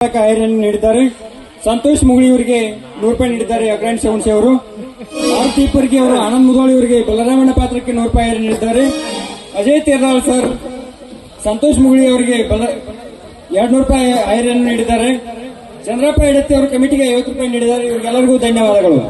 ಕಾಯರನ್ನು ನೀಡಿದ್ದಾರೆ. ಸಂತೋಷ್ ಮುಗುಳಿ ಅವರಿಗೆ 100 ರೂಪಾಯಿ ನೀಡಿದ್ದಾರೆ. ಅಗ್ರಾಣಿ ಸೇವನ್ಸಿ ಅವರು. ಆರ್ತಿಪರ್ಗಿ ಅವರು ಆನಂದ್ ಮುದೋಳಿ ಅವರಿಗೆ ಬಲರಾಮಣ್ಣ ಪಾತ್ರಕ್ಕೆ 100 ರೂಪಾಯಿ ನೀಡಿದ್ದಾರೆ. ಅಜಯ್ ತೇರ್ಲಾಲ್ ಸರ್ ಸಂತೋಷ್ ಮುಗುಳಿ ಅವರಿಗೆ 200 ರೂಪಾಯಿ ಐರನ್ನು ನೀಡಿದ್ದಾರೆ. ಚಂದ್ರಪ್ಪ ಎಡತ್ತಿ ಅವರು ಕಮಿಟಿಗೆ 50 ರೂಪಾಯಿ ನೀಡಿದ್ದಾರೆ. ಇವರಿಗೆಲ್ಲರಿಗೂ ಧನ್ಯವಾದಗಳು.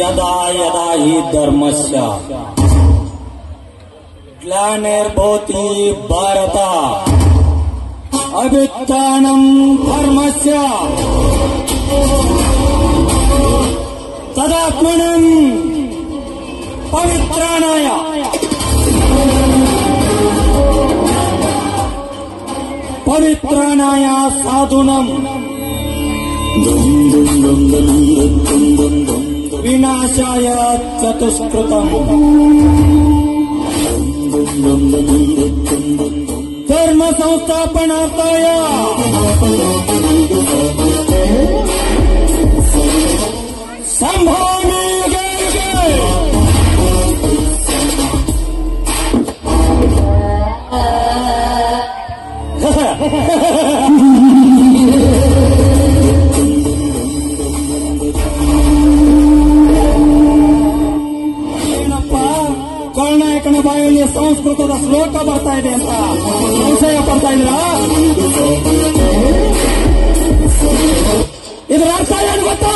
यदा यदा हि धर्मस्य ग्लानिर्भवति भारत अभ्युत्थानं धर्मस्य तदात्मनं पवित्राणाय साधूनं विनाशाय चतुष्कृतम् धर्म संस्थापनार्थाय संभावने युगे ಕರ್ನಾಟಕನ ಬಾಯಲ್ಲಿ ಸಂಸ್ಕೃತದ ಶ್ಲೋಕ ಬರ್ತಾ ಇದೆ ಅಂತ ಸಂಶಯ ಪಡ್ತಾ ಇದ್ದೀರಾ? ಇದರ ಅರ್ಥ ಏನು ಗೊತ್ತಾ?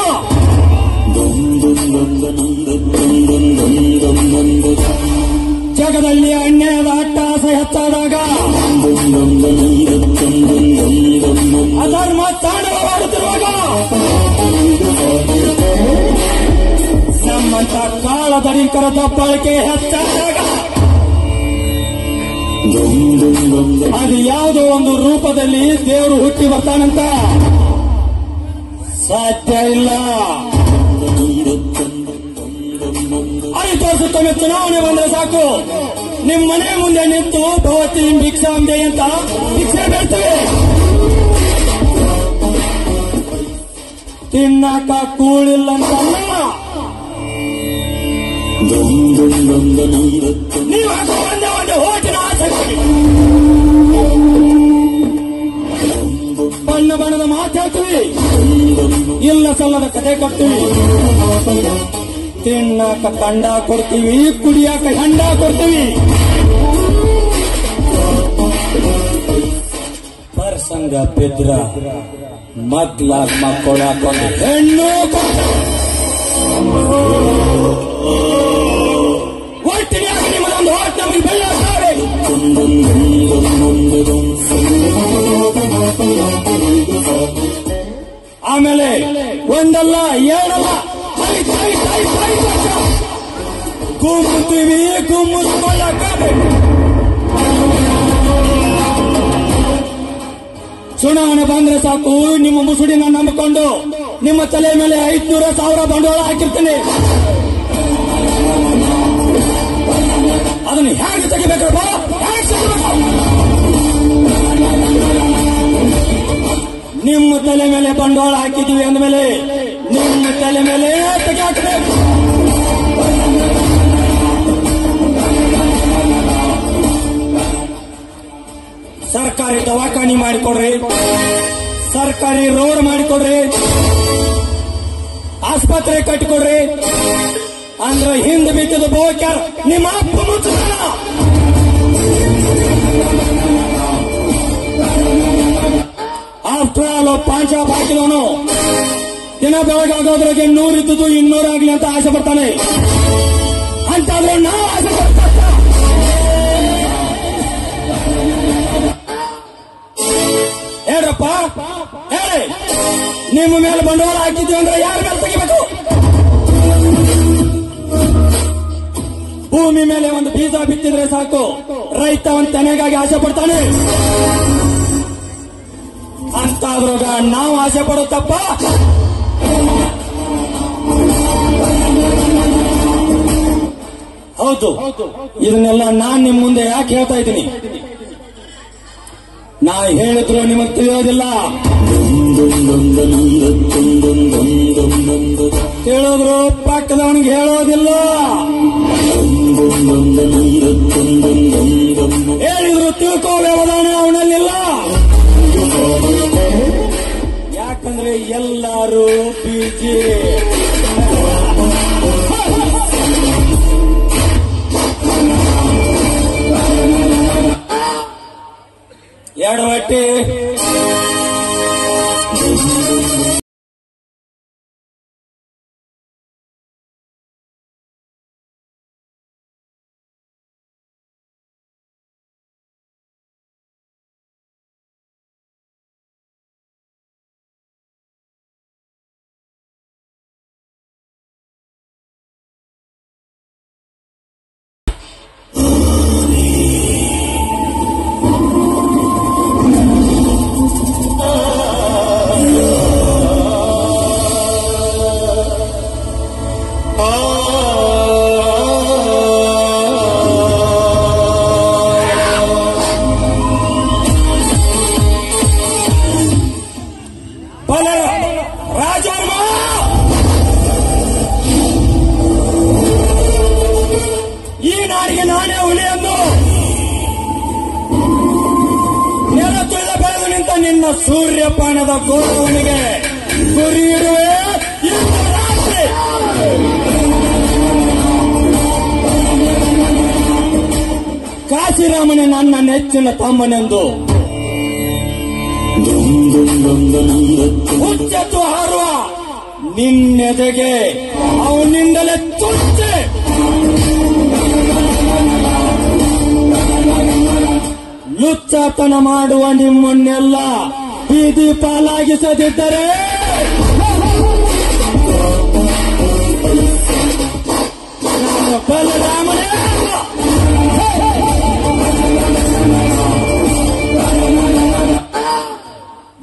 ಜಗದಲ್ಲಿ ಅನ್ಯಾಯದ ಅಟ್ಟಹಾಸ ಹೆಚ್ಚಾದಾಗ ಅಧರ್ಮ ತಾಂಡವವಾಡುತ್ತಿರುವಾಗ ನಮ್ಮಂತ ಕಾಳಧರಿಕರ ದಬ್ಬಾಳಿಕೆ ಹೆಚ್ಚಾದಾಗ ಅದು ಯಾವುದೋ ಒಂದು ರೂಪದಲ್ಲಿ ದೇವರು ಹುಟ್ಟಿ ಬರ್ತಾನಂತ ಸಾಧ್ಯ ಇಲ್ಲ. 5 ವರ್ಷಕ್ಕೊಮ್ಮೆ ಚುನಾವಣೆ ಬಂದ್ರೆ ಸಾಕು, ನಿಮ್ಮ ಮನೆ ಮುಂದೆ ನಿಂತು ಭವತಿ ಭಿಕ್ಷಾಂಬೆ ಅಂತ ಭಿಕ್ಷೆ ಬೇಡ್ತೇವೆ. ತಿನ್ನಕ ಕೂಳಿಲ್ಲಂತಲ್ಲ, ನೀವು ಒಂದೇ ಹೋಟಿನ ಆಸಕ್ತಿ ಬಣ್ಣ ಬಣ್ಣದ ಮಾತು ಹೇಳ್ತೀವಿ, ಇಲ್ಲ ಸಲ್ಲದ ಕತೆ ಕಟ್ತೀವಿ. ತಿನ್ನಕ ಕಂಡ ಕೊಡ್ತೀವಿ, ಕುಡಿಯಾಕ ಹೆಂಡ ಕೊಡ್ತೀವಿ. ಸಂಘ ಬಿದ್ರ ಮಗ್ಲಾಗ್ ಮಕ್ಕಳು ಹಾಕೊಂಡು ಹೆಣ್ಣು ಒಟ್ಟಿಗೆ ನಿಮ್ಮದೊಂದು ಹೋಟ್ ನಮಗೆ ಬೆಲ್ಲ ಆಮೇಲೆ ಒಂದಲ್ಲ ಎರಡಲ್ಲ ಗುಮ್ಮುತ್ತೀವಿ ಗುಮ್ಮಿಸ್ಕೊಳ್ಳಬೇಕು. ಚುನಾವಣೆ ಬಂದ್ರೆ ಸಾಕು ನಿಮ್ಮ ಮುಸುಡಿನ ನಂಬಿಕೊಂಡು ನಿಮ್ಮ ತಲೆ ಮೇಲೆ 500,000 ಬಂಡವಾಳ ಹಾಕಿರ್ತೀನಿ. ಅದನ್ನು ಹೇಗೆ ತೆಗಿಬೇಕಪ್ಪ? ಹೇಗೆ ತೆಗಿಬೇಕು? ನಿಮ್ಮ ತಲೆ ಮೇಲೆ ಬಂಡವಾಳ ಹಾಕಿದ್ದೀವಿ ಅಂದಮೇಲೆ ನಿಮ್ಮ ತಲೆ ಮೇಲೆ ತೆಗೆ ಹಾಕಬೇಕು. ಸರ್ಕಾರಿ ದವಾಖಾನೆ ಮಾಡಿಕೊಡ್ರಿ, ಸರ್ಕಾರಿ ರೋಡ್ ಮಾಡಿಕೊಡ್ರಿ, ಆಸ್ಪತ್ರೆ ಕಟ್ಟಿಕೊಡ್ರಿ ಅಂದ್ರೆ ಹಿಂದೆ ಬಿಟ್ಟಿದ್ದು ಬೋಕ್ಯಾರ ನಿಮ್ಮ ಅಪ್ಪ ಮುಚ್ಚಲ್ಲ. ಆಫ್ಟರ್ ಆಲ್ ಪಾಂಚಾಪ್ ಹಾಕಿದವನು ದಿನ ಬೆಳಗಾಗೋದ್ರಾಗೆ 100 ಇದ್ದುದು 200 ಆಗ್ಲಿ ಅಂತ ಆಸೆ ಪಡ್ತಾನೆ. ಅಂತಾದ್ರೂ ನಾವು ಆಸೆ ಪಡ್ತಾ ಹೇಳ್ರಪ್ಪ, ಹೇಳಿ. ನಿಮ್ಮ ಮೇಲೆ ಬಂಡವಾಳ ಹಾಕಿದ್ವಿ ಅಂದ್ರೆ ಯಾರ ಮೇಲೆ ತೆಗಿಬೇಕು? ಭೂಮಿ ಮೇಲೆ ಒಂದು ಬೀಜ ಬಿತ್ತಿದ್ರೆ ಸಾಕು, ರೈತ ಒಂದು ತೆನೆಗಾಗಿ ಆಸೆ ಪಡ್ತಾನೆ. ಅಂತಾದ್ರಾಗ ನಾವು ಆಸೆ ಪಡುತ್ತಪ್ಪ. ಹೌದು, ಇದನ್ನೆಲ್ಲ ನಾನ್ ನಿಮ್ ಮುಂದೆ ಯಾಕೆ ಹೇಳ್ತಾ ಇದ್ದೀನಿ? ನಾ ಹೇಳಿದ್ರು ನಿಮಗ್ ತಿಳಿಯೋದಿಲ್ಲ, ಹೇಳಿದ್ರು ಪಕ್ಕದವನಿಗೆ ಹೇಳೋದಿಲ್ಲ, ಹೇಳಿದ್ರು ತಿಳ್ಕೋ ವ್ಯವಧಾನ ಅವನಲ್ಲಿಲ್ಲ. ಯಾಕಂದ್ರೆ ಎಲ್ಲರೂ ಬಿಜಿ. ಎಡವಟ್ಟಿ ಸೂರ್ಯಪಾನದ ಗೌರವನಿಗೆ ಗುರಿ ಇಡುವೆ ಇಂದು ರಾತ್ರಿ. ಕಾಶಿರಾಮನೇ ನನ್ನ ನೆಚ್ಚಿನ ತಮ್ಮನೆಂದು ಹುಚ್ಚೆತ್ತು ಹಾರುವ ನಿನ್ನೆದೆಗೆ ಅವನಿಂದಲೇ ತುಚ್ಚೆ ಲುಚ್ಚಾತನ ಮಾಡುವ ನಿಮ್ಮನ್ನೆಲ್ಲ ಬೀದಿ ಪಾಲಾಗಿಸದಿದ್ದರೆ ನಾನು ಬಲರಾಮನೇ ಅಲ್ಲ.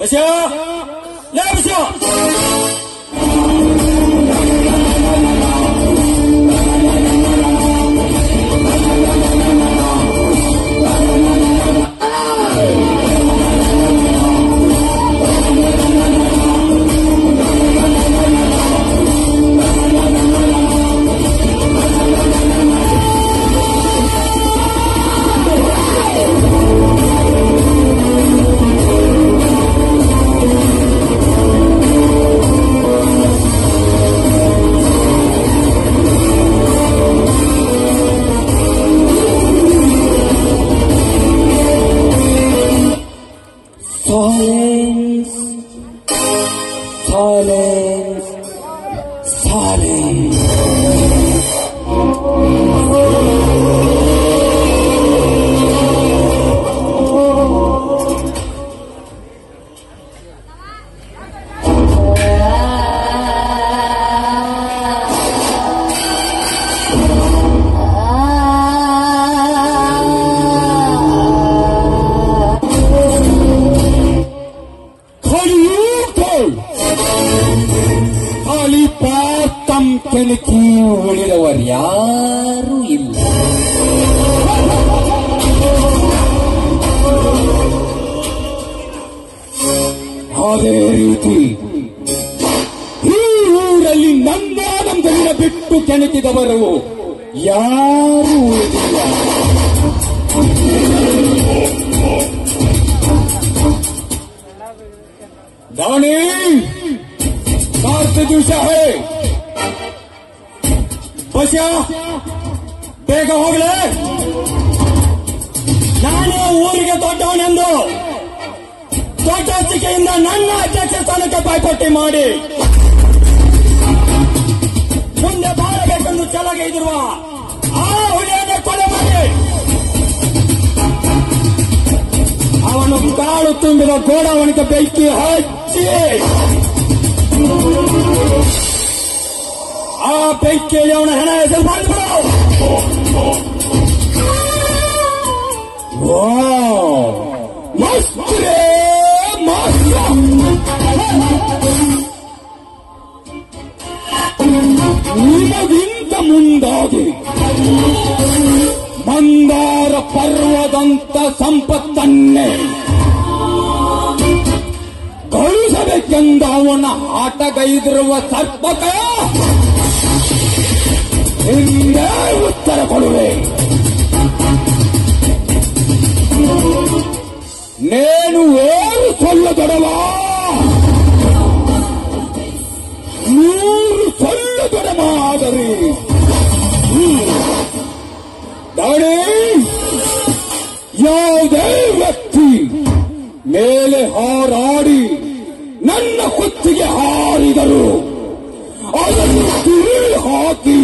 ಬಸೋ ಲೇ ಬಸೋ, Silence. Silence. ಕೆಣಕಿ ಉಳಿದವರು ಯಾರೂ ಇಲ್ಲ. ಅದೇ ರೀತಿ ಈ ಊರಲ್ಲಿ ನಂದಾನಂದನ ಬಿಟ್ಟು ಕೆಣಕಿದವರು ಯಾರೂ ಉಳಿದಿಲ್ಲ. ದಾಣಿ ಸಾರ್ಥ ದಿವಸ ಹೇ ಬಸ್ಯಾ ಬೇಗ ಹೋಗ್ಲೆ. ನಾನು ಊರಿಗೆ ದೊಡ್ಡವನೆಂದು ದೊಡ್ಡ ಹಚ್ಚಿಕೆಯಿಂದ ನನ್ನ ಅಧ್ಯಕ್ಷ ಸ್ಥಾನಕ್ಕೆ ಪೈಪೋಟಿ ಮಾಡಿ ಮುಂದೆ ಬಾಳಬೇಕೆಂದು ಛಲಗೈದಿರುವ ಆ ಹುಲಿಯನ್ನು ಕೊಲೆ ಮಾಡಿ ಅವನು ಕಾಳು ತುಂಬಿದ ಗೋಡಾವಣಿಗೆ ಬೆಂಕಿ ಹಚ್ಚಿ ಆ ಬೆಂಕಿಯಲ್ಲಿ ಅವನ ಹೆಣ ಹೆಸರು ಮಾಡಿಬಿಡು. ನಿಮಗಿಂತ ಮುಂದಾಗಿ ಮಂದಾರ ಪರ್ವದಂತ ಸಂಪತ್ತನ್ನೇ ಕಳುಹಿಸಬೇಕೆಂದು ಅವನ ಆಟಗೈದಿರುವ ಸರ್ಪಕ ಹಿಂದೆ ಉತ್ತರ ಕೊಡುವೆ. ನೇನು ಏಳು ಸೊಲ್ಲದೊಡವ 100 ಸೊಲ್ಲದೊಡ ಮಾದರಿ ದಾಡಿ ಯಾವುದೇ ವ್ಯಕ್ತಿ ಮೇಲೆ ಹಾರಾಡಿ ನನ್ನ ಕುತ್ತಿಗೆ ಹಾರಿದರು ಅದನ್ನು ತಿರುಗಿ ಹಾಕಿ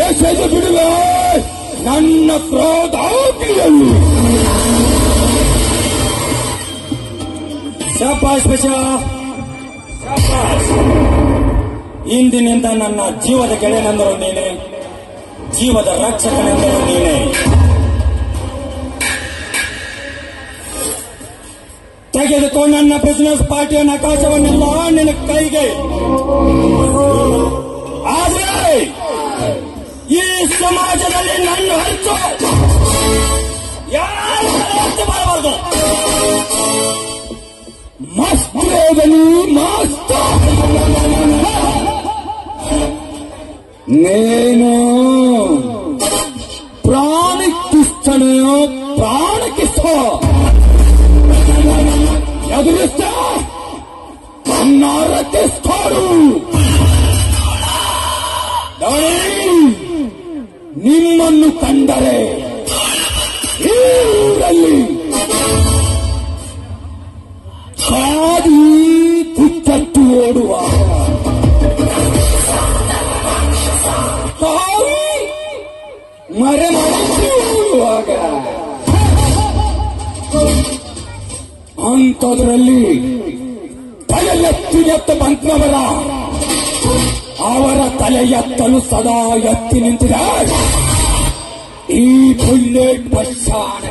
ಎಸೆದು ಬಿಡುವೆ ನನ್ನ ಕ್ರೋಧಾಗ್ನಿಯಲ್ಲಿ. ಶಾಬಾಷ್ ಬಚ್ಚ, ಇಂದಿನಿಂದ ನನ್ನ ಜೀವದ ಗೆಳೆಯನೆಂದರು ನೀನೆ, ಜೀವದ ರಕ್ಷಕನೆಂದರು ನೀನೆ. ತೆಗೆದುಕೋ ನನ್ನ ಬಿಸಿನೆಸ್ ಪಾರ್ಟಿಯ ನಕಾಶವನ್ನೆಲ್ಲ ನಿನ್ನ ಕೈಗೆ. ಆದರೆ ಈ ಸಮಾಜದಲ್ಲಿ ನನ್ನ ಹಂಚು ಯಾರು ಬರಬಾರದು. ಮಸ್ತೇವನಿ ಮಸ್ತ నేను ప్రాణికిస్తాను ప్రాణకిస్తా ఎదురిస్తా నరకిస్తాడు. ನಿಮ್ಮನ್ನು ಕಂಡರೆ ಈ ಊರಲ್ಲಿ ಕಾದಿ ಕುಚ್ಚಟ್ಟು ಓಡುವ ಮರೆಮರೆಸಿ ಓಡುವಾಗ ಅಂಥದ್ರಲ್ಲಿ ತಲೆಯೆತ್ತ ಬಂತವರ ಅವರ ತಲೆ ಎತ್ತಲು ಸದಾ ಎತ್ತಿ ನಿಂತಿದೆ ಈ ಬುಲ್ಲೆಟ್ ಬಸ್ಸಾನ.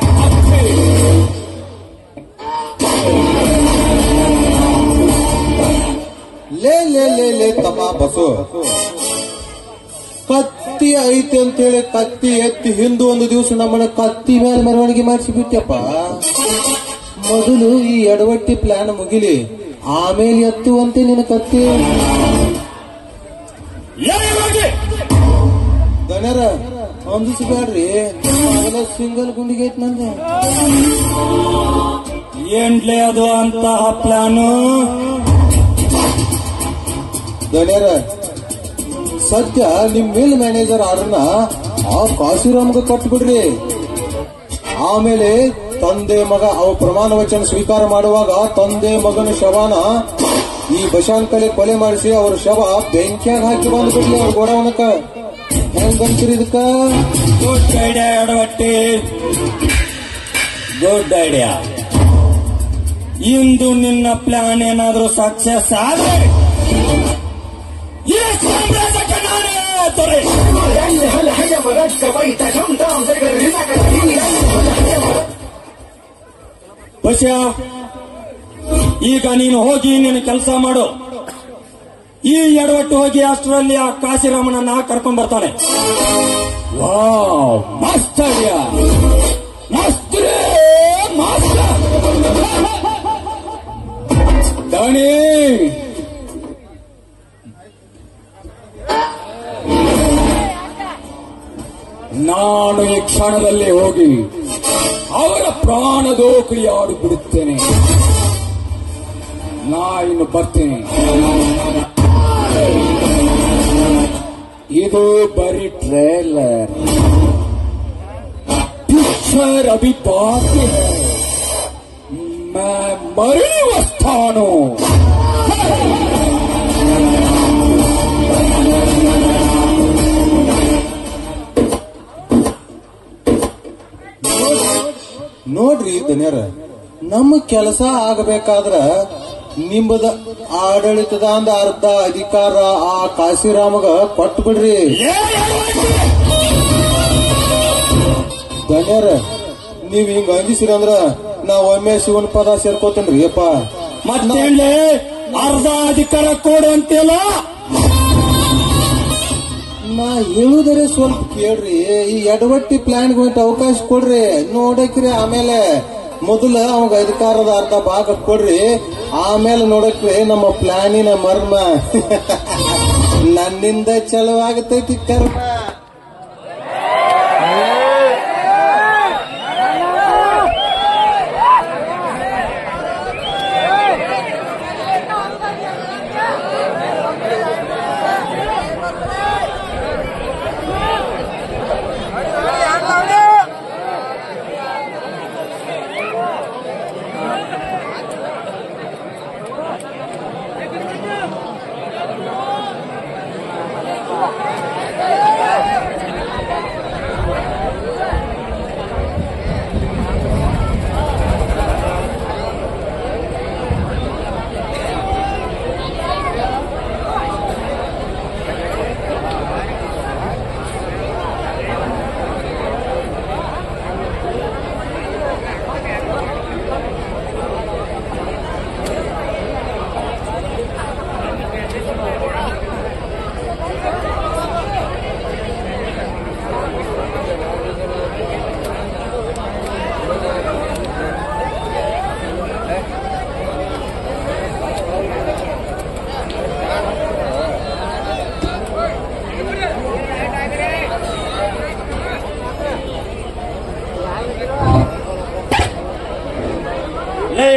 ಲೇ ಲೇ ಲೇ ಲೇ ತಮ್ಮ ಬಸು, ಕತ್ತಿ ಐತಿ ಅಂತೇಳಿ ಕತ್ತಿ ಎತ್ತಿ ಹಿಂದೂ ಒಂದು ದಿವಸ ನಮ್ಮನ್ನ ಕತ್ತಿ ಮೇಲೆ ಮೆರವಣಿಗೆ ಮಾಡಿಸಿಬಿಟ್ಟಪ್ಪ. ಮೊದಲು ಈ ಎಡವಟ್ಟಿ ಪ್ಲಾನ್ ಮುಗಿಲಿ, ಆಮೇಲೆ ಎತ್ತುವಂತೆ ನಿನ್ನ ಕತ್ತಿ. ಗಣ್ಯರ ಹೊಂದಿಸಬೇಡ್ರಿ, ಅವೆಲ್ಲ ಸಿಂಗಲ್ ಗುಂಡಿಗೆ ಐತ್ ನಂದೆ. ಏನ್ಲೇ ಅದು ಅಂತಹ ಪ್ಲಾನು? ಗಣ್ಯರ ಸದ್ಯ ನಿಮ್ ಮಿಲ್ ಮ್ಯಾನೇಜರ್ ಆರ್ಡರ್ನ ಆ ಕಾಶಿರಾಮ್ಗೆ ಕೊಟ್ಬಿಡ್ರಿ. ಆಮೇಲೆ ತಂದೆ ಮಗ ಅವ ಪ್ರಮಾಣ ವಚನ ಸ್ವೀಕಾರ ಮಾಡುವಾಗ ತಂದೆ ಮಗನ ಶವಾನ ಈ ಬಶಾಂತಲೆ ಕೊಲೆ ಮಾಡಿಸಿ ಅವ್ರ ಶವ ಬೆಂಕಿಯಾಗ ಹಾಕಿ ಬಂದು ಬಿಡ್ಲಿ ಅವ್ರ ಗೋಡವನಕ್ಕ. ಹೆಂಗಂತೀರಿ ಇದಕ್ಕ? ಗುಡ್ ಐಡಿಯಾ ಎಡವಟ್ಟಿ, ಗುಡ್ ಐಡಿಯಾ. ಇಂದು ನಿನ್ನ ಪ್ಲಾನ್ ಏನಾದ್ರೂ ಸಕ್ಸಸ್ ಆದ್ರೆ ಈ ಸಾಮ್ರಾಜ್ಯಕ್ಕೆ ನಾನೇ ದೊರೆ. ಬಶ, ಈಗ ನೀನು ಹೋಗಿ ನಿನ್ನ ಕೆಲಸ ಮಾಡು. ಈ ಎಡವಟ್ಟು ಹೋಗಿ ಅಷ್ಟರಲ್ಲಿ ಆ ಕಾಶಿರಾಮನನ್ನ ಕರ್ಕೊಂಡ್ ಬರ್ತಾನೆ. ವಾವ್, ಮಸ್ತ್ ಐಡಿಯಾ, ಮಸ್ತ್ ರೇ, ಮಸ್ತ್. ದಾಣಿ, ನಾನು ಈ ಕ್ಷಣದಲ್ಲಿ ಹೋಗಿ ಅವರ ಪ್ರಾಣದೋಕಳಿ ಆಡಿ ಬಿಡುತ್ತೇನೆ. ನಾ ಇನ್ನು ಬರ್ತೇನೆ. ಇದು ಬರೀ ಟ್ರೇಲರ್, ಪಿಕ್ಚರ್ ಅಭಿ ಬಾಕಿ ಹೈ. मैं मरने वस्तानो. ನೋಡ್ರಿ ದನ್ಯರ, ನಮ್ಮ ಕೆಲಸ ಆಗಬೇಕಾದ್ರ ನಿಮ್ಮದ ಆಡಳಿತದ ಅಂದ ಅರ್ಧ ಅಧಿಕಾರ ಆ ಕಾಶಿರಾಮಗ ಕೊಟ್ಟು ಬಿಡ್ರಿ. ದನ್ಯರ, ನೀವ್ ಹಿಂಗ ಅಂದಿಸಿರಂದ್ರ ನಾವ್ ಒಮ್ಮೆ ಶಿವನ್ ಪದ ಸೇರ್ಕೋತೇನ್ರಿ ಅಪ್ಪ. ಮತ್ತೇನ್ಲೆ ಅರ್ಧ ಅಧಿಕಾರ ಕೊಡು ಅಂತೆಲ್ಲ? ನಾ ಹೇಳುದರೆ ಸ್ವಲ್ಪ ಕೇಳ್ರಿ. ಈ ಎಡವಟ್ಟಿ ಪ್ಲಾನ್ ಗೊಂಟ ಅವಕಾಶ ಕೊಡ್ರಿ, ನೋಡಕ್ರಿ. ಆಮೇಲೆ ಮೊದಲ ಅವಾಗ ಅಧಿಕಾರದ ಅರ್ಧ ಭಾಗ ಕೊಡ್ರಿ, ಆಮೇಲೆ ನೋಡಕ್ರಿ ನಮ್ಮ ಪ್ಲಾನಿನ ಮರ್ಮ. ನನ್ನಿಂದ ಚಲೋ ಆಗತೈತಿ ಕರ್ಮ.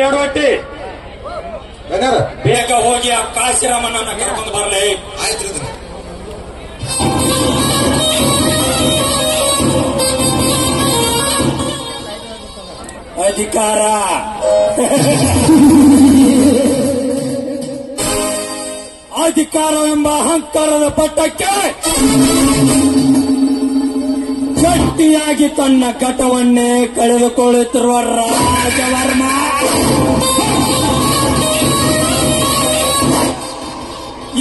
ಎಡವಟ್ಟಿ, ಬೇಗ ಹೋಗಿ ಆ ಕಾಶಿರಾಮನನ್ನ ಕರ್ಕೊಂಡು ಬರಲಿ. ಆಯ್ತು. ಅಧಿಕಾರ ಅಧಿಕಾರವೆಂಬ ಅಹಂಕಾರದ ಪಟ್ಟಕ್ಕೆ ಗಟ್ಟಿಯಾಗಿ ತನ್ನ ಘಟವನ್ನೇ ಕಳೆದುಕೊಳ್ಳುತ್ತಿರುವ ರಾಜವರ್ಮ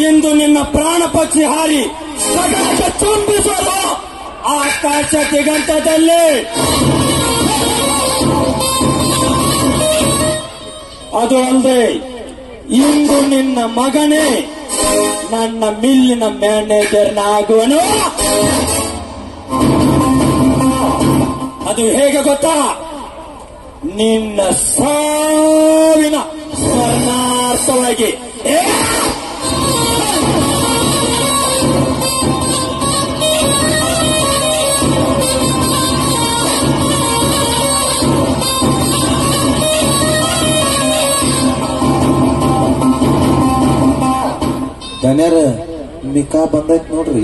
ಇಂದು ನಿನ್ನ ಪ್ರಾಣ ಪಕ್ಷಿ ಹಾರಿ ಗಗನಕ್ಕೆ ಚುಂಬಿಸಲು ಆಕಾಶ ದಿಗಂತದಲ್ಲಿ. ಅದು ಅಲ್ಲದೆ ಇಂದು ನಿನ್ನ ಮಗನೇ ನನ್ನ ಮಿಲ್ಲಿನ ಮ್ಯಾನೇಜರ್ನಾಗುವನು. ಅದು ಹೇಗೆ ಗೊತ್ತಾ? ನಿನ್ನ ಸಾವಿನ ಸ್ಮರಣಾರ್ಥವಾಗಿ. ದನ್ಯರ ನಿಕಾ ಬಂದೈತ್ ನೋಡ್ರಿ.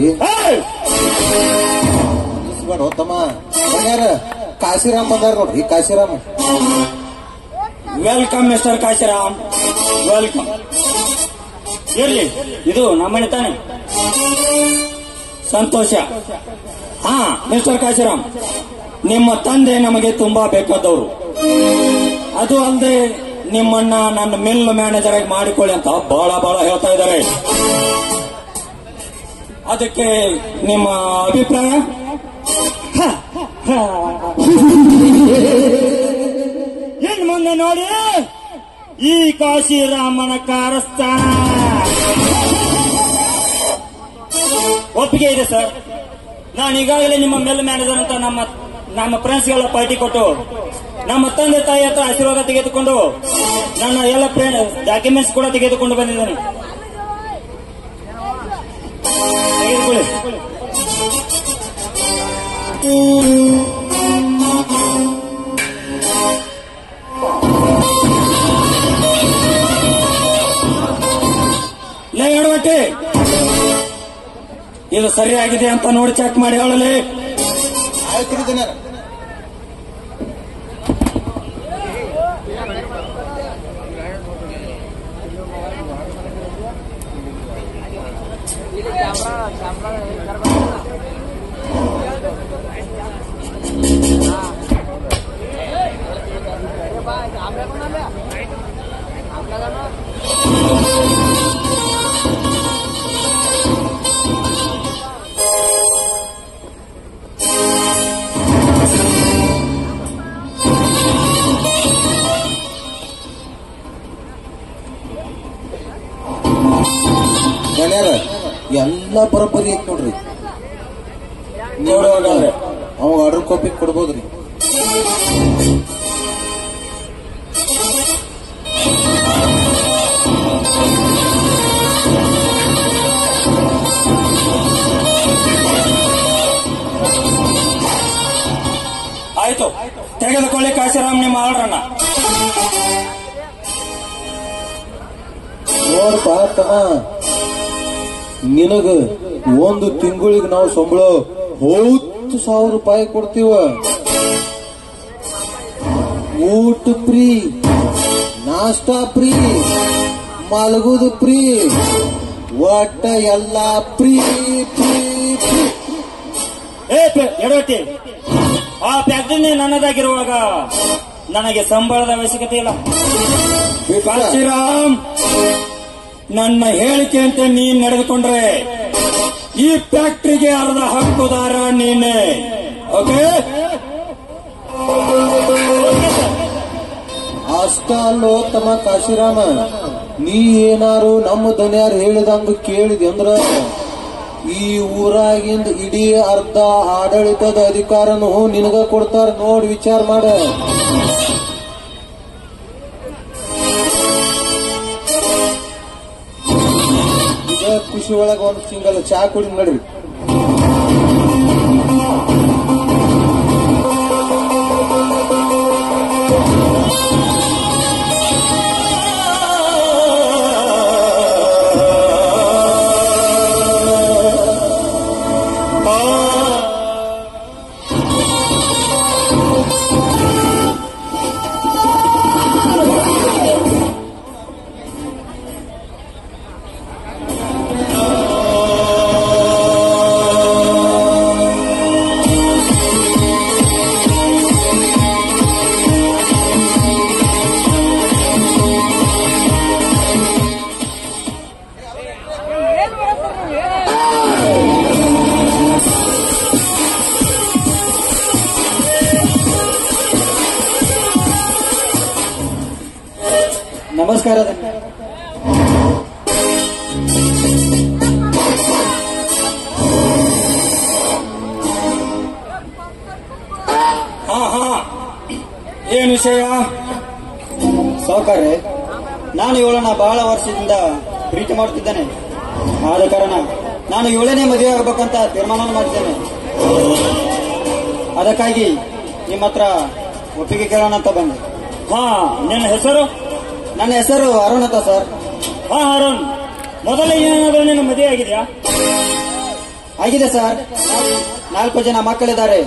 ತಮ್ಮ ದನ್ಯರ ಕಾಶಿರಾಮ್ ಬಂದಾರ ನೋಡ್ರಿ. Kashiram, welcome mister Kashiram, welcome. ಇರ್ಲಿ, ಇದು ನಮ್ಮನೆ ತಾನೆ. ಸಂತೋಷ. ಹಾ ಮಿಸ್ಟರ್ ಕಾಶಿರಾಮ್, ನಿಮ್ಮ ತಂದೆ ನಮಗೆ ತುಂಬಾ ಬೇಕಾದವರು. ಅದು ಅಲ್ಲದೆ ನಿಮ್ಮನ್ನ ನನ್ನ ಮಿಲ್ ಮ್ಯಾನೇಜರ್ ಆಗಿ ಮಾಡಿಕೊಳ್ಳಿ ಅಂತ ಬಹಳ ಬಹಳ ಹೇಳ್ತಾ ಇದ್ದಾರೆ. ಅದಕ್ಕೆ ನಿಮ್ಮ ಅಭಿಪ್ರಾಯ? ಇನ್ ಮುಂದೆ ನೋಡಿ ಈ ಕಾಶಿರಾಮನ ಕಾರಸ್ಥಾನ ಒಪ್ಪಿಗೆ ಇದೆ ಸರ್. ನಾನು ಈಗಾಗಲೇ ನಿಮ್ಮ ಮಿಲ್ ಮ್ಯಾನೇಜರ್ ಅಂತ ನಮ್ಮ ಫ್ರೆಂಡ್ಸ್ಗೆಲ್ಲ ಪಾರ್ಟಿ ಕೊಟ್ಟು ನಮ್ಮ ತಂದೆ ತಾಯಿ ಹತ್ರ ಆಶೀರ್ವಾದ ತೆಗೆದುಕೊಂಡು ನನ್ನ ಎಲ್ಲ ಡಾಕ್ಯುಮೆಂಟ್ಸ್ ಕೂಡ ತೆಗೆದುಕೊಂಡು ಬಂದಿದ್ದೇನೆ. ತೆಗೆದುಕೊಳ್ಳಿ. ಲೇ ಎಡವಟ್ಟಿ, ಇದು ಸರಿಯಾಗಿದೆ ಅಂತ ನೋಡಿ ಚೆಕ್ ಮಾಡಿ ಹೇಳಲಿ. ಆಯ್ತು ಜನರ ಎಲ್ಲ ಬರೋಬ್ಬರಿ ಐತ್ ನೋಡ್ರಿ. ಅವಾಗ ಆರ್ಡರ್ ಕಾಪಿ ಕೊಡ್ಬೋದ್ರಿ. ಆಯ್ತು, ತೆಗೆದುಕೊಳ್ಳಿ ಕಾಶಿರಾಮ್ ನಿಮ್ಮ ಆರ್ಡರ್ನ. ನೋಡ್ಪಾ ತಮ್ಮ, ನಿನಗ ಒಂದು ತಿಂಗಳಿಗೆ ನಾವು ಸಂಬಳ 10,000 ರೂಪಾಯಿ ಕೊಡ್ತೀವ. ಊಟ ಫ್ರೀ, ನಾಷ್ಟಾ ಫ್ರೀ, ಮಲಗುದು ಫ್ರೀ, ಒಟ್ಟ ಎಲ್ಲ ಫ್ರೀ ಫ್ರೀ ಫ್ರೀ. ಎಡವಟ್ಟಿ, ಆ ಫ್ಯಾಕ್ಟರಿ ನನ್ನದಾಗಿರುವಾಗ ನನಗೆ ಸಂಬಳದ ಅವಶ್ಯಕತೆ ಇಲ್ಲ. ಕಾಶಿರಾಮ್, ನನ್ನ ಹೇಳಿಕೆಯಂತೆ ನೀನ್ ನಡೆದುಕೊಂಡ್ರೆ ಈ ಫ್ಯಾಕ್ಟರಿಗೆ ಅರ್ಧ ಹಕ್ಕುದಾರ ನೀನೆ. ಓಕೆ? ಅಷ್ಟ ಅಲ್ಲೋ ತಮ್ಮ ಕಾಶಿರಾಮ, ನೀ ಏನಾರು ನಮ್ಮ ದನಿಯಾರು ಹೇಳಿದಂಗ ಕೇಳಿದೆ ಅಂದ್ರ ಈ ಊರಾಗಿಂದ ಇಡೀ ಅರ್ಧ ಆಡಳಿತದ ಅಧಿಕಾರನು ನಿನಗ ಕೊಡ್ತಾರ. ನೋಡಿ ವಿಚಾರ ಮಾಡ. ಖುಷಿ ಒಳಗ ಒಂದು ಸಿಂಗಲ್ ಚಾ ಕುಡಿ ನಡ್ರಿ. ನಮಸ್ಕಾರ. ಏನು ವಿಷಯ? ಸಾವುಕಾರೆ, ನಾನು ಇವಳನ್ನ ಬಹಳ ವರ್ಷದಿಂದ ಪ್ರೀತಿ ಮಾಡುತ್ತಿದ್ದೇನೆ. ಆದ ಕಾರಣ ನಾನು ಇವಳನ್ನೇ ಮದುವೆ ಆಗಬೇಕಂತ ತೀರ್ಮಾನ ಮಾಡಿದ್ದೇನೆ. ಅದಕ್ಕಾಗಿ ನಿಮ್ಮ ಹತ್ರ ಒಪ್ಪಿಗೆ ಕೇಳೋಣ ಅಂತ ಬಂದೆ. ನಿನ್ನ ಹೆಸರು? ನನ್ನ ಹೆಸರು ಅರುಣ್ ಅಂತ ಸರ್. ಅರುಣ್, ಮೊದಲೇ ಏನಾದರೂ ನಿನ್ನ ಮದುವೆ ಆಗಿದೆಯಾ? ಆಗಿದೆ ಸರ್. 4 ಜನ ಮಕ್ಕಳಿದ್ದಾರೆ,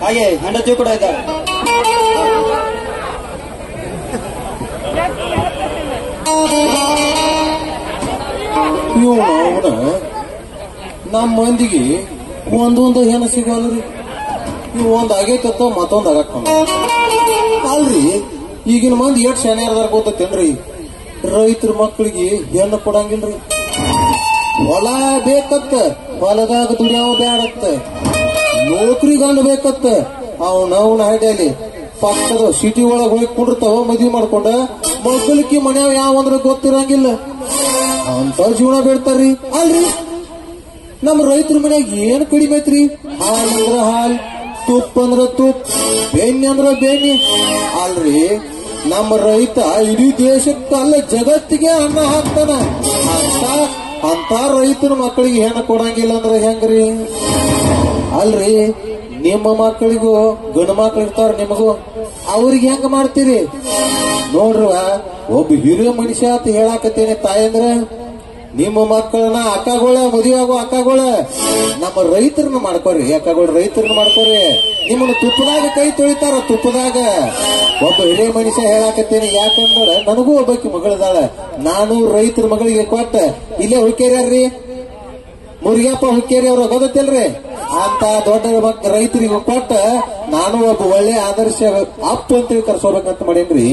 ಹಾಗೆ ಹೆಂಡತಿಯೂ ಕೂಡ ಇದ್ದಾರೆ. ನೀವು ಅವನ ನಮ್ಮ ಮಂದಿಗೆ ಒಂದೊಂದು ಹೆಣ್ಣು ಸಿಗೋಲ್ರಿ. ನೀವು ಒಂದ್ ಆಗೈತ ಮತ್ತೊಂದ್ ಆಗಕ್ಕ ಅಲ್ರಿ. ಈಗಿನ ಮಂದಿ ಎಷ್ಟು ಶನಿಯಾರದಾರ ಗೊತ್ತೇನ್ರಿ, ರೈತರ ಮಕ್ಕಳಿಗೆ ಹೆಣ್ಣು ಕೊಡಂಗಿಲ್ರಿ. ಹೊಲ ಬೇಕತ್ತ, ಹೊಲದಾಗ ದುಡಿಯವ ಬ್ಯಾಡತ್ತ, ನೌಕರಿ ಗಂಡ ಬೇಕತ್ತ. ಅವನ ಹೈಡಲ್ಲಿ ಪಕ್ಕದ ಸಿಟಿ ಒಳಗೆ ಹೋಗಿ ಕುಡಿರ್ತಾವ, ಮದ್ವಿ ಮಾಡ್ಕೊಂಡ ಮಕ್ಕಳಿಗೆ ಮನ್ಯಾವ ಯಾವಂದ್ರ ಗೊತ್ತಿರಂಗಿಲ್ಲ. ಅಂತ ಜೀವನ ಬೇಡ್ತಾರ್ರಿ. ಅಲ್ರಿ ನಮ್ಮ ರೈತರ ಮನ್ಯಾಗ ಏನ್ ಕಡಿಮೆ ಐತ್ರಿ? ಹಾಲ್ ಅಂದ್ರ ಹಾಲ್, ತುಪ್ಪ ಅಂದ್ರ ತುಪ್ಪ, ಬೆಣ್ಣೆ ಅಂದ್ರ ಬೆಣ್ಣೆ. ಅಲ್ರಿ ನಮ್ಮ ರೈತ ಇಡೀ ದೇಶಕ್ಕಲ್ಲ ಜಗತ್ತಿಗೆ ಅನ್ನ ಹಾಕ್ತಾನ. ಅಂತ ರೈತರ ಮಕ್ಕಳಿಗೆ ಹೆಣ್ಣು ಕೊಡಂಗಿಲ್ಲ ಅಂದ್ರೆ ಹೆಂಗ್ರಿ? ಅಲ್ರಿ ನಿಮ್ಮ ಮಕ್ಕಳಿಗೂ ಗಂಡು ಮಕ್ಳು ಇರ್ತಾರ, ನಿಮಗೂ ಅವ್ರಿಗೆ ಹೆಂಗ ಮಾಡ್ತೀರಿ ನೋಡ್ರವ. ಒಬ್ಬ ಹಿರಿಯ ಮನುಷ್ಯ ಅಂತ ಹೇಳಾಕತ್ತೇನೆ ತಾಯಂದ್ರ, ನಿಮ್ಮ ಮಕ್ಕಳನ್ನ ಅಕ್ಕಗಳ ಮದುವೆ ಆಗೋ ಅಕ್ಕಗಳ ನಮ್ಮ ರೈತರನ್ನ ಮಾಡ್ಕೋರಿ. ಅಕ್ಕಗಳು ರೈತರನ್ನ ಮಾಡ್ಕೋರಿ. ನಿಮ್ಮನ್ನ ತುಪ್ಪದಾಗ ಕೈ ತೊಳಿತಾರ, ತುಪ್ಪದಾಗ. ಒಬ್ಬ ಹಿರಿಯ ಮನುಷ್ಯ ಹೇಳಾಕತ್ತೇನೆ, ಯಾಕಂದ್ರ ನನಗೂ ಒಬ್ಬಾಕಿ ಮಗಳದಾಳ. ನಾನು ರೈತರ ಮಗಳಿಗೆ ಕೊಟ್ಟ ಇಲ್ಲೇ ಹುಕ್ಕೇರಿ ಮುರುಗಪ್ಪ ಹುಕ್ಕೇರಿ ಅವ್ರ ಗೊತ್ತಲ್ರಿ, ಅಂತ ದೊಡ್ಡ ರೈತರಿಗೆ ಕೊಟ್ಟ ನಾನು ಒಬ್ಬ ಒಳ್ಳೆ ಆದರ್ಶ ಅಪ್ಪ ಅಂತೇಳಿ ಕರ್ಸೋಬೇಕಂತ ಮಾಡೇನ್ರಿ.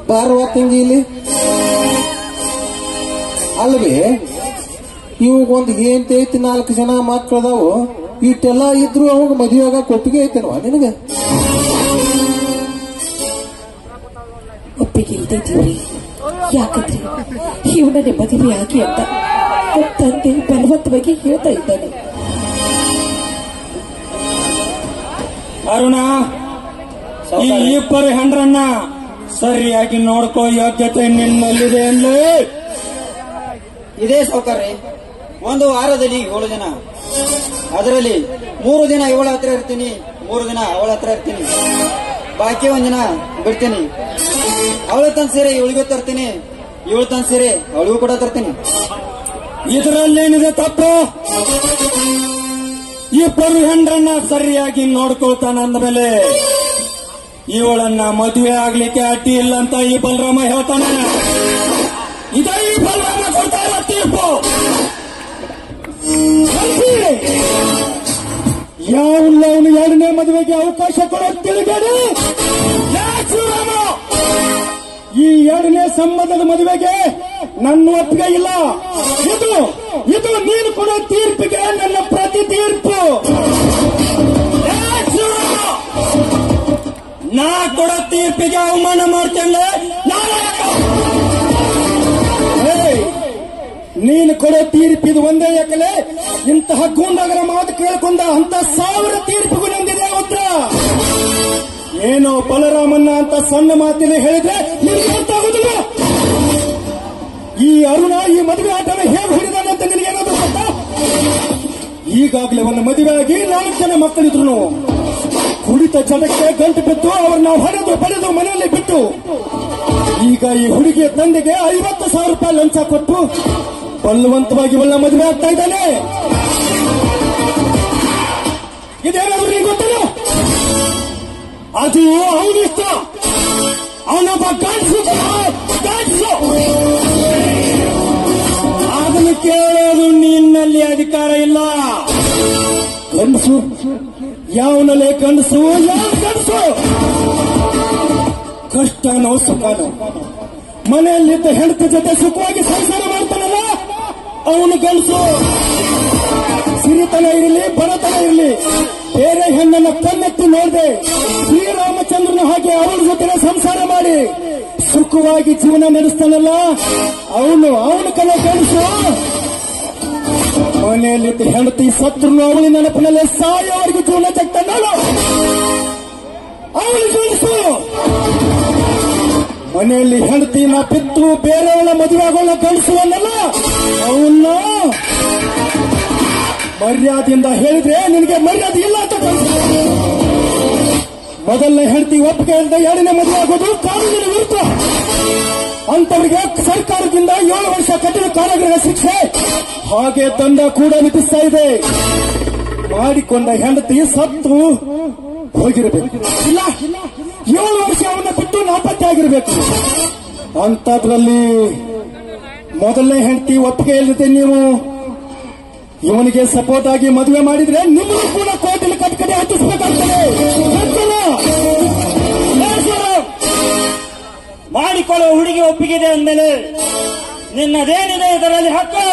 ಬಾರುವ ತಂಗಿ ಇಲ್ಲಿ ಅಲ್ವೇ, ಇವಾಗ ಒಂದು ಏಂತ ಐತಿ, 4 ಜನ ಮಕ್ಕಳದಾವು, ಇಟ್ಟೆಲ್ಲ ಇದ್ರು ಅವಾಗ ಮದುವೆ ಆಗಕ್ಕೆ ಒಪ್ಪಿಗೆ ಐತೇನವ ನಿನಗೆ? ಒಪ್ಪಿಗೆ ಇಲ್ದಿದ್ದೀವ್ರಿ. ಯಾಕಂದ್ರೆ ಇವನನ್ನೇ ಮದುವೆ ಆಗಿ ಅಂತ ತಂದೆ ಬಲವಂತವಾಗಿ ಹೇಳ್ತಾ ಇದ್ದಾನೆ. ಅರುಣ, ಈ ಇಬ್ಬರು ಹೆಂಡ್ರನ್ನ ಸರಿಯಾಗಿ ನೋಡ್ಕೋ ಯೋಗ್ಯತೆ ನಿನ್ನಲ್ಲಿದೆ ಅಂದ್ರೆ ಇದೇ ಸೌಕರ್ಯ. ಒಂದು ವಾರದಲ್ಲಿ 7 ದಿನ, ಅದರಲ್ಲಿ 3 ದಿನ ಇವಳ ಹತ್ರ ಇರ್ತೀನಿ, 3 ದಿನ ಅವಳ ಹತ್ರ ಇರ್ತೀನಿ, ಬಾಕಿ 1 ದಿನ ಬಿಡ್ತೀನಿ. ಅವಳು ತನ್ನ ಸೀರೆ ಇವಳಿಗೂ ತರ್ತೀನಿ, ಇವಳು ತನ್ನ ಸೀರೆ ಅವಳಿಗೂ ಕೂಡ ತರ್ತೀನಿ. ಇದರಲ್ಲೇನಿದೆ ತಪ್ಪು? ಇಬ್ಬರು ಹೆಂಡ್ರನ್ನ ಸರಿಯಾಗಿ ನೋಡ್ಕೊಳ್ತಾನಂದ ಮೇಲೆ ಇವಳನ್ನ ಮದುವೆ ಆಗ್ಲಿಕ್ಕೆ ಅಡ್ಡಿ ಇಲ್ಲ ಅಂತ ಈ ಬಲರಾಮ ಹೇಳ್ತಾನೆ. ಇದೇ ಈ ಬಲರಾಮ ಕೊಡ್ತಾ ಇರೋ ತೀರ್ಪು. ಯಾವಲ್ಲ ಅವನು 2ನೇ ಮದುವೆಗೆ ಅವಕಾಶ ಕೊಡೋದು ತಿಳಿಬೇಡಿ. ಈ 2ನೇ ಸಂಬಂಧದ ಮದುವೆಗೆ ನನ್ನ ಒಪ್ಪಿಗೆ ಇಲ್ಲ. ಇದು ನೀನು ಕೊಡೋ ತೀರ್ಪಿಗೆ ನನ್ನ ಪ್ರತಿ ತೀರ್ಪು. ನಾ ಕೊಡೋ ತೀರ್ಪಿಗೆ ಅವಮಾನ ಮಾಡ್ತೇನೆ. ನೀನು ಕೊಡೋ ತೀರ್ಪಿದು ಒಂದೇ ಯಾಕಲೆ? ಇಂತಹ ಗೂಂಡಾಗರ ಮಾತು ಕೇಳ್ಕೊಂಡ ಅಂತ 1000 ತೀರ್ಪಿಗೂ ನಂದಿದೆ ಉತ್ತರ. ಏನೋ ಬಲರಾಮನ್ನ ಅಂತ ಸಣ್ಣ ಮಾತಿನ ಹೇಳಿದ್ರೆ ನಿನಗೆ ಗೊತ್ತಾಗುದಿಲ್ಲ. ಈ ಅರುಣ ಈ ಮದುವೆ ಆಟನ ಹೇಗೆ ಹಿಡಿದಾನಂತ ನಿನಗೇನಾದ್ರೂ ಗೊತ್ತಾ? ಈಗಾಗಲೇ ಒಂದು ಮದುವೆ ಆಗಿ 4 ಜನ ಮಕ್ಕಳಿದ್ರು. ಕುಡಿತ ಜಡಕ್ಕೆ ಗಂಟು ಬಿದ್ದು ಅವ್ರನ್ನ ಹೊಡೆದು ಪಡೆದು ಮನೆಯಲ್ಲಿ ಬಿಟ್ಟು ಈಗ ಈ ಹುಡುಗಿಯ ತಂದೆಗೆ 50,000 ರೂಪಾಯಿ ಲಂಚ ಕೊಟ್ಟು ಬಲವಂತವಾಗಿ ಒಳ್ಳೆ ಮದುವೆ ಆಗ್ತಾ ಇದ್ದಾನೆ. ಇದೇನಾದ್ರೂ ನೀನು ಗೊತ್ತಲ್ಲ? ಅದು ಅವನಿಷ್ಟ. ಅವನೊಬ್ಬ ಗಂಡಸು. ಅದನ್ನು ಕೇಳೋದು ನಿನ್ನಲ್ಲಿ ಅಧಿಕಾರ ಇಲ್ಲ. ಗಂಡಸು ಯಾವನಲ್ಲೇ ಗಂಡಸು, ಯಾವ ಗಂಡಸು? ಕಷ್ಟನೋ ಸುಖನೋ ಮನೆಯಲ್ಲಿದ್ದ ಹೆಂಡತಿ ಜೊತೆ ಸುಖವಾಗಿ ಸಂಸಾರ ಮಾಡ್ತಾನಲ್ಲ ಅವನು ಗಂಡಸು. ಸಿರಿತನ ಇರಲಿ ಬಡತನ ಇರಲಿ ಬೇರೆ ಹೆಣ್ಣನ್ನ ಕಣ್ಣೆತ್ತಿ ನೋಡದೆ ಶ್ರೀರಾಮಚಂದ್ರನ ಹಾಗೆ ಅವಳ ಜೊತೆ ಸಂಸಾರ ಮಾಡಿ ಸುಖವಾಗಿ ಜೀವನ ನಡೆಸ್ತಾನಲ್ಲ ಅವನು ಕಲೆ ಗಂಡಸು. ಮನೆಯಲ್ಲಿದ್ದ ಹೆಂಡತಿ ಸತ್ರು ಅವಳಿ ನೆನಪಿನಲ್ಲೇ ಸಾಯೋವರೆಗೂ ಜೀವನ ತೆಗ್ತಾನಲ್ಲ ಅವಳು ಗಂಡಸು. ಮನೆಯಲ್ಲಿ ಹೆಂಡತಿನ ಬಿತ್ತು ಬೇರೆಯವಳ ಮದುವೆ ಆಗೋಳ ಗಂಡಸು ಅನ್ನಲ್ಲ ಅವನ್ನ ಮರ್ಯಾದೆಯಿಂದ ಹೇಳಿದ್ರೆ ನಿನಗೆ ಮರ್ಯಾದೆ ಇಲ್ಲ ಅಂತ ಮೊದಲನೇ ಹೆಂಡತಿ ಒಪ್ಪಿಗೆ ಇಲ್ಲದೆ 2ನೇ ಮದುವೆ ಆಗೋದು ಕಾನೂನಿನ ವಿರುದ್ಧ. ಅಂತವರಿಗೆ ಸರ್ಕಾರದಿಂದ 7 ವರ್ಷ ಕಠಿಣ ಕಾರಾಗೃಹ ಶಿಕ್ಷೆ ಹಾಗೆ ದಂಡ ಕೂಡ ವಿಧಿಸ್ತಾ ಇದೆ. ಮಾಡಿಕೊಂಡ ಹೆಂಡತಿ ಸತ್ತು ಹೋಗಿರಬೇಕು, ಇಲ್ಲ 7 ವರ್ಷ ಅವನ್ನ ಬಿಟ್ಟು ನಾಪತ್ತೆ ಆಗಿರಬೇಕು. ಅಂತದ್ರಲ್ಲಿ ಮೊದಲನೇ ಹೆಂಡತಿ ಒಪ್ಪಿಗೆ ಇಲ್ಲದೆ ನೀವು ಇವನಿಗೆ ಸಪೋರ್ಟ್ ಆಗಿ ಮದುವೆ ಮಾಡಿದ್ರೆ ನಿಮ್ಮನ್ನು ಕೂಡ ಕೋರ್ಟಲ್ಲಿ ಕಟ್ಕಡೆ ಹತ್ತಿಸಬೇಕಾಗ್ತದೆ. ಮಾಡಿಕೊಳ್ಳೋ ಹುಡುಗಿ ಒಪ್ಪಿಗಿದೆ ಅಂದಮೇಲೆ ನಿನ್ನದೇನಿದೆ ಇದರಲ್ಲಿ ಹಕ್ಕು?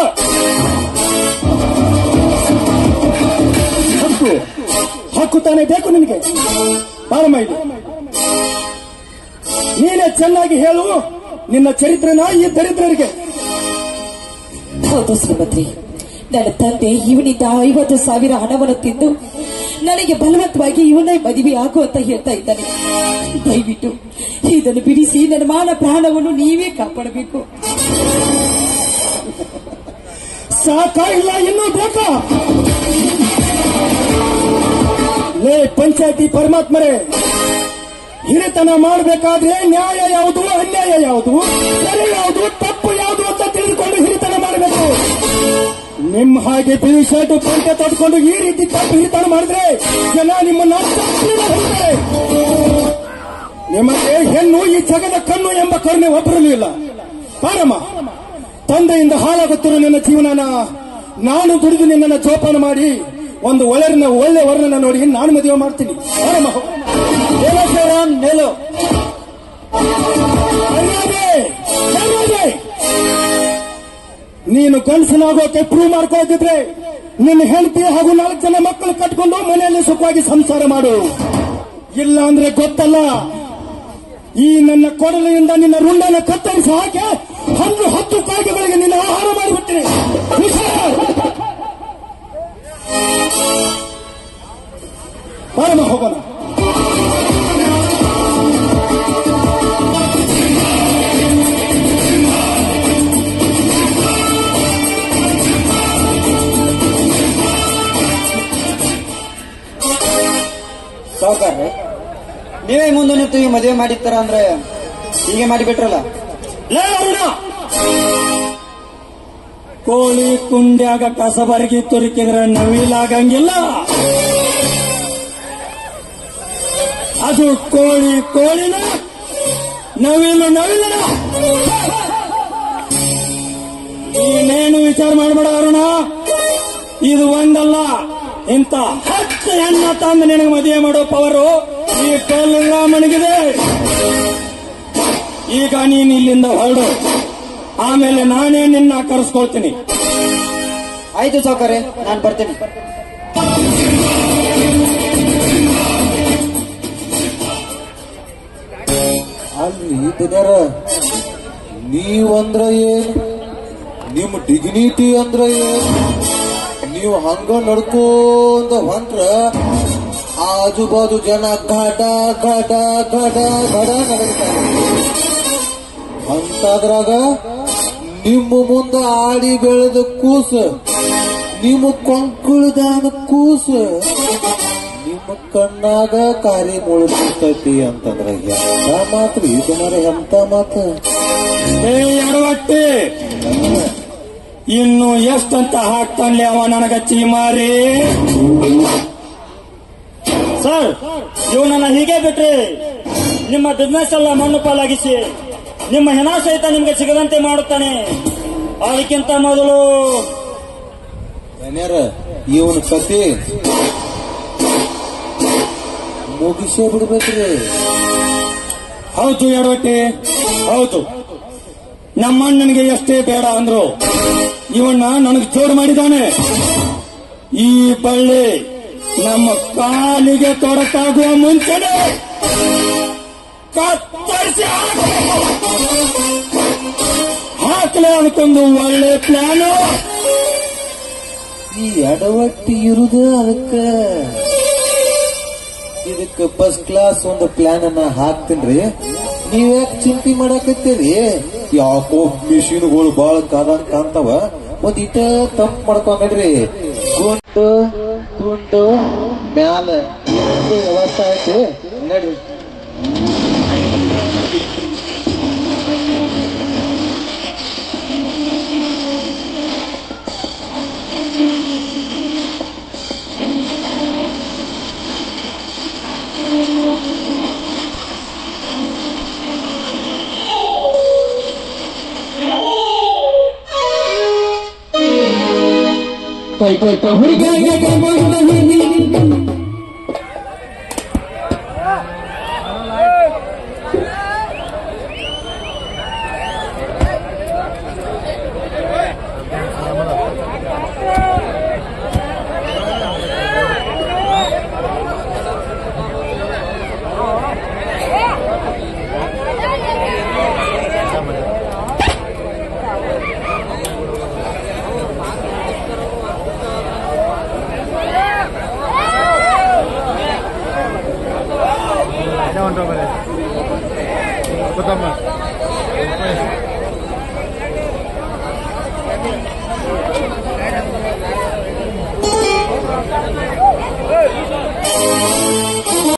ಹಕ್ಕು ತಾನೇ ಬೇಕು ನಿನಗೆ. ಬಾರಮ್ಮ ಇದು ನೀನೇ ಚೆನ್ನಾಗಿ ಹೇಳು ನಿನ್ನ ಚರಿತ್ರೆನ ಈ ದರಿದ್ರರಿಗೆ. ಹೌದು ಶ್ರೀಮಂತ್ರಿ, ನನ್ನ ತಂದೆ ಇವನಿಂದ 50,000 ಹಣವನ್ನು ತಿಂದು ನನಗೆ ಬಲವಂತವಾಗಿ ಇವನೇ ಮದುವೆ ಆಗು ಅಂತ ಹೇಳ್ತಾ ಇದ್ದಾನೆ. ದಯವಿಟ್ಟು ಇದನ್ನು ಬಿಡಿಸಿ ನನ್ನ ಮಾನ ಪ್ರಾಣವನ್ನು ನೀವೇ ಕಾಪಾಡಬೇಕು. ಸಾಕ ಇಲ್ಲ ಇನ್ನೂ ಬೇಕಾ? ಲೇ ಪಂಚಾಯತಿ ಪರಮಾತ್ಮರೇ, ಹಿರಿತನ ಮಾಡಬೇಕಾದ್ರೆ ನ್ಯಾಯ ಯಾವುದು, ಅನ್ಯಾಯ ಯಾವುದು, ಸರಿ ಯಾವುದು, ತಪ್ಪು ಯಾವುದು ಅಂತ ತಿಳಿದುಕೊಂಡು ಹಿರಿತನ ಮಾಡಬೇಕು. ನಿಮ್ಮ ಹಾಗೆ ಬಿಳಿ ಶರ್ಟ್ ಪಂಚೆ ತೊಡ್ಕೊಂಡು ಈ ರೀತಿ ತಪ್ಪು ಹಿರಿತನ ಮಾಡಿದ್ರೆ ಜನ ನಿಮ್ಮನ್ನ ಹೇಳ್ತಾರೆ. ನಿಮಗೆ ಹೆಣ್ಣು ಈ ಜಗದ ಕಣ್ಣು ಎಂಬ ಕರುಣೆ ಒಬ್ಬರಲ್ಲೂ ಇಲ್ಲ. ಬಾರಮ್ಮ, ತಂದೆಯಿಂದ ಹಾಳಾಗುತ್ತಿರುವ ನಿನ್ನ ಜೀವನನ ನಾನು ದುಡಿದು ನಿನ್ನನ್ನು ಜೋಪಾನ ಮಾಡಿ ಒಂದು ಒಳ್ಳೆ ವರ್ಣನ ನೋಡಿ ನಾನು ಮದುವೆ ಮಾಡ್ತೀನಿ. ಬಾರಮ್ಮ. ನೀನು ಗಂಡಸನಾಗೋಕೆ ಪ್ರೂವ್ ಮಾಡ್ಕೊಳ್ಳೋದಿದ್ರೆ ನಿನ್ನ ಹೆಂಡತಿ ಹಾಗೂ 4 ಜನ ಮಕ್ಕಳು ಕಟ್ಕೊಂಡು ಮನೆಯಲ್ಲಿ ಸುಖವಾಗಿ ಸಂಸಾರ ಮಾಡು. ಇಲ್ಲ ಅಂದ್ರೆ ಗೊತ್ತಲ್ಲ, ಈ ನನ್ನ ಕೊಡಲಿಯಿಂದ ನಿನ್ನ ರುಂಡನ ಕತ್ತರಿಸಿ ಹಾಕಿ 10 ಕಾಗೆಗಳಿಗೆ ನಿನ್ನ ಆಹಾರ ಮಾಡಿಬಿಡ್ತೀನಿ. ಬಾರಮ್ಮ ಹೋಗೋಣ. ಸಾವುಕಾರ್ರೆ, ನೀವೇ ಮುಂದೆ ನಿಂತು ಈ ಮದುವೆ ಮಾಡಿರ್ತಾರ ಅಂದ್ರೆ ಹೀಗೆ ಮಾಡಿಬಿಟ್ರಲ್ಲ. ಕೋಳಿ ಕುಂಡ್ಯಾಗ ಕಸಬರಗಿ ತುರುಕಿದ್ರೆ ನವಿಲಾಗಂಗಿಲ್ಲ. ಅದು ಕೋಳಿನ ನವಿಲಿನ. ನೀನೇನು ವಿಚಾರ ಮಾಡಬೇಡ ಅರುಣ, ಇದು ಒಂದಲ್ಲ ಇಂತ 10 ಹೆಣ್ಣ ತಂದು ನಿನಗೆ ಮದುವೆ ಮಾಡೋ ಪವರು ಈ ಕಲ್ಲ ಮಣಗಿದೆ. ಈಗ ನೀನು ಇಲ್ಲಿಂದ ಹೊರಡು, ಆಮೇಲೆ ನಾನೇ ನಿನ್ನ ಕರೆಸ್ಕೊಳ್ತೀನಿ. ಆಯ್ತು ಸಾವುಕಾರ್ರೆ, ನಾನು ಬರ್ತೇನೆ. ಅಲ್ಲಿ ದಿನರ ನೀವಂದ್ರ ಏನ್, ನಿಮ್ ಡಿಗ್ನಿಟಿ ಅಂದ್ರ ಏನ್? ನೀವು ಹಂಗ ನಡ್ಕೊಂಡ ಹೊಂಟ್ರ ಆಜು ಬಾಜು ಜನ ಘಟ ಘಟ ಘಟ ಘಟ ನಡೀತಾರೆ. ಅಂತದ್ರಾಗ ನಿಮ್ಮ ಮುಂದ ಆಡಿ ಬೆಳೆದ ಕೂಸ, ನಿಮ್ಮ ಕೊಂಕುಳದಾನ ಕೂಸ ನಿಮ್ಮ ಕಣ್ಣಾಗ ಕಾರಿ ಮುಳುಸ್ತೈತಿ ಅಂತಂದ್ರ ಎಂತ ಮಾತ್ರ ಇದನ್ನಾರ ಎಂತ ಮಾತು. ಎಡವಟ್ಟಿ ಇನ್ನು ಎಷ್ಟಂತ ಹಾಕ್ತಾನೆ ಅವ ನನಗ ಚೀಮಾರಿ. ಸರ್, ಇವನನ್ನ ಹೀಗೆ ಬಿಟ್ರೆ ನಿಮ್ಮ ಬಿಸ್ನೆಸ್ ಎಲ್ಲ ಮಣ್ಣು ಪಾಲಾಗಿಸಿ ನಿಮ್ಮ ಹೆಣ ಸಹಿತ ನಿಮ್ಗೆ ಸಿಗದಂತೆ ಮಾಡುತ್ತಾನೆ. ಅದಕ್ಕಿಂತ ಮೊದಲು ಏನ್ಯಾರ ಇವನ್ ಕತೆ ಮುಗಿಸೇ ಬಿಡ್ಬೇಕ್ರಿ. ಹೌದು ಎಡವಟ್ಟಿ, ಹೌದು. ನಮ್ಮಣ್ಣನಿಗೆ ಎಷ್ಟೇ ಬೇಡ ಅಂದ್ರು ಇವನ್ನ ನನಗೆ ಜೋಡು ಮಾಡಿದ್ದಾನೆ. ಈ ಬಳ್ಳಿ ನಮ್ಮ ಕಾಲಿಗೆ ತೊಡಕಾಗುವ ಮುಂಚೆನೆ ಕತ್ತರಿಸಿ ಹಾಕಲೇ ಅನ್ಕೊಂಡು ಒಳ್ಳೆ ಪ್ಲಾನು. ಈ ಎಡವಟ್ಟಿ ಇರುದು ಇದಕ್ಕೆ ಫಸ್ಟ್ ಕ್ಲಾಸ್ ಒಂದು ಪ್ಲಾನ್ ಅನ್ನ ಹಾಕ್ತೀನ್ರಿ. ನೀವ್ಯಾಕೆ ಚಿಂತೆ ಮಾಡಕತ್ತೀರಿ? ಯಾಕೋ ಮಿಷಿನ್ಗಳು ಬಾಳ ಕಾಂತಾವ, ಒಂದ್ ಇಟ ತಂಪ್ ಮಾಡ್ಕೊಂಡ್ರಿ. ಗುಂಡು ತುಂಡು ಮ್ಯಾಲ ವ್ಯವಸ್ಥೆ ಐತಿ ನಡ್ರಿ. Jangan coba deh. Pertama.